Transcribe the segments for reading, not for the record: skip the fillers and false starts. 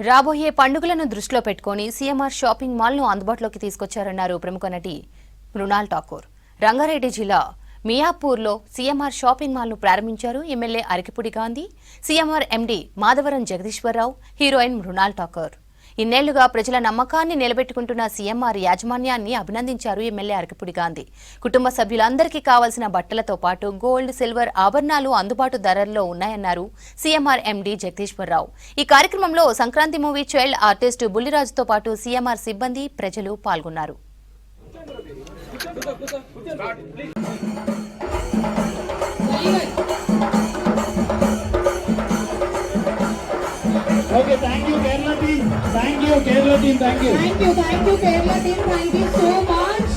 రాబోయే పండుగలను దృష్టిలో పెట్టుకుని సీఎంఆర్ షాపింగ్ మాల్ ను అందుబాటులోకి తీసుకొచ్చారన్నారు ప్రముఖ నటి మృణాల్ ఠాకూర్. రంగారెడ్డి జిల్లా మియాపూర్లో సీఎంఆర్ షాపింగ్ మాల్ ను ప్రారంభించారు MLA Arekapudi Gandhi, CMR MD Madhavaram Jagadeeswararao, heroine Mrunal Thakur. ఇన్నేళ్లుగా ప్రజల నమ్మకాన్ని నిలబెట్టుకుంటున్న సీఎంఆర్ యాజమాన్యాన్ని అభినందించారు ఎమ్మెల్యే అరకిపూడి గాంధీ. కుటుంబ సభ్యులందరికీ కావాల్సిన బట్టలతో పాటు గోల్డ్, సిల్వర్ ఆభరణాలు అందుబాటు ధరల్లో ఉన్నాయన్నారు సీఎంఆర్ ఎండీ జగదీశ్వరరావు. ఈ కార్యక్రమంలో సంక్రాంతి మూవీ చైల్డ్ ఆర్టిస్ట్ బుల్లిరాజుతో పాటు సీఎంఆర్ సిబ్బంది, ప్రజలు పాల్గొన్నారు. Okay, thank you Kerala team. Thank you Kerala team. Thank you. Thank you Kerala team. Thank you so much.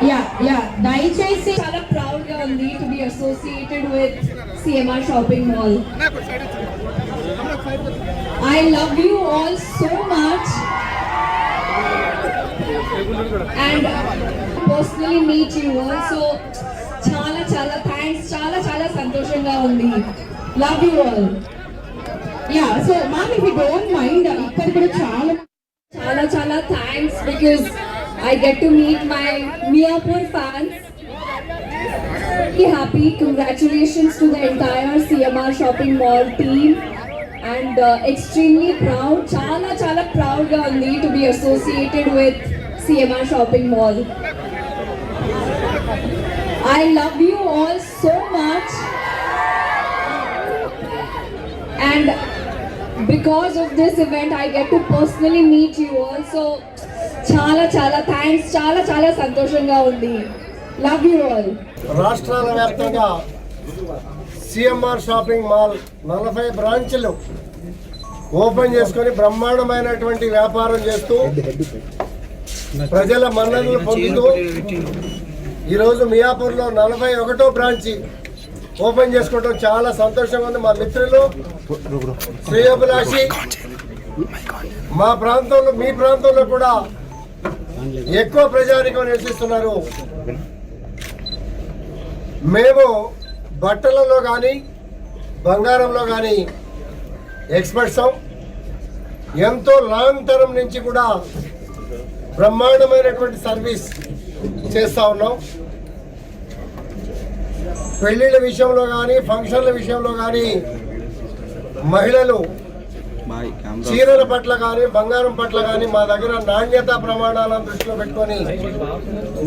Yeah. Daichisi చాలా proud గా ఉంది to be associated with CMR Shopping Mall. I love you all so much. And personally meet you also. చాలా thanks. చాలా సంతోషంగా ఉంది. Love you all. Yeah, so ma'am, if you don't mind, ikkada kuda చాలా thanks because I get to meet my Miapur fans. Very happy. Congratulations to the entire CMR Shopping Mall team and extremely proud. చాలా proud ga undi to be associated with CMR Shopping Mall. I love you all so much. And because of this event I get to personally meet you all, so చాలా thanks, చాలా సంతోషంగా ఉంది. Love you all. రాష్ట్రాల వ్యాప్తంగా CMR shopping mall 40 బ్రాంచ్లు open చేసుకొని బ్రహ్మాండమైనటువంటి వ్యాపారం చేస్తూ ప్రజల మన్ననలు పొందుతూ ఈరోజు మియాపూర్లో 41వ బ్రాంచి ఓపెన్ చేసుకోవడం చాలా సంతోషంగా ఉంది. మా మిత్రులు శ్రేయోభిలాషి మా ప్రాంతంలో, మీ ప్రాంతంలో కూడా ఎక్కువ ప్రజానికం నివసిస్తున్నారు. మేము బట్టలలో కానీ బంగారంలో కానీ ఎక్స్పర్ట్స్. ఎంతో లాంగ్ టర్మ్ నుంచి కూడా బ్రహ్మాండమైనటువంటి సర్వీస్ చేస్తూ ఉన్నాం. పెళ్లిళ్ళ విషయంలో కానీ, ఫంక్షన్ల విషయంలో కానీ, మహిళలు చీరల పట్ల కానీ, బంగారం పట్ల కానీ మా దగ్గర నాణ్యతా ప్రమాణాలను దృష్టిలో పెట్టుకొని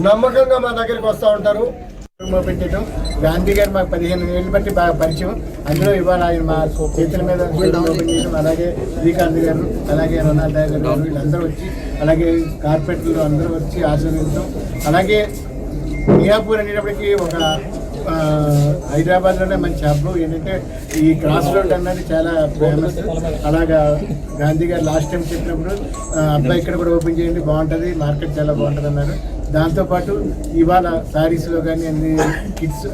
నమ్మకంగా మా దగ్గరికి వస్తూ ఉంటారు. పెట్టడం గాంధీ గారు మాకు 15 ఏళ్ళు బట్టి బాగా పరిచయం. అందులో ఇవాళ ఆయన మా చేతుల మీద ఓపెన్ చేయడం, అలాగే శ్రీకాంత్ గారు, అలాగే రొనాల్డ్ గారు, వీళ్ళందరూ వచ్చి, అలాగే కార్పొరేటర్లు అందరూ వచ్చి ఆశీర్వదించడం. అలాగే మియాపూర్ అనేటప్పటికీ ఒక హైదరాబాద్లోనే మంచి హబ్. ఏంటంటే ఈ క్రాస్ రోడ్ అన్నది చాలా ఫేమస్. అలాగా గాంధీ గారు లాస్ట్ టైం చెప్పినప్పుడు అబ్బాయి ఇక్కడ కూడా ఓపెన్ చేయండి, బాగుంటుంది, మార్కెట్ చాలా బాగుంటుంది అన్నారు. దాంతోపాటు ఇవాళ శారీస్లో కానీ అన్ని కిడ్స్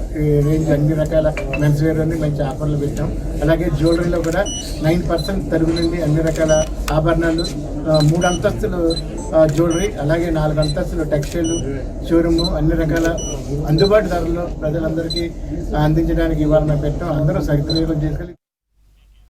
రేంజ్, అన్ని రకాల మెన్స్ వేర్ అన్ని మంచి ఆఫర్లు పెట్టాం. అలాగే జ్యువెలరీలో కూడా 9% తరుగు నుండి అన్ని రకాల ఆభరణాలు, 3 అంతస్తులు జ్యువెలరీ, అలాగే 4 అంతస్తులు టెక్స్టైల్ షోరూము, అన్ని రకాల అందుబాటు ధరల్లో ప్రజలందరికీ అందించడానికి ఇవాళ మేము పెట్టాం. అందరూ సద్వినియోగం చేసుకొని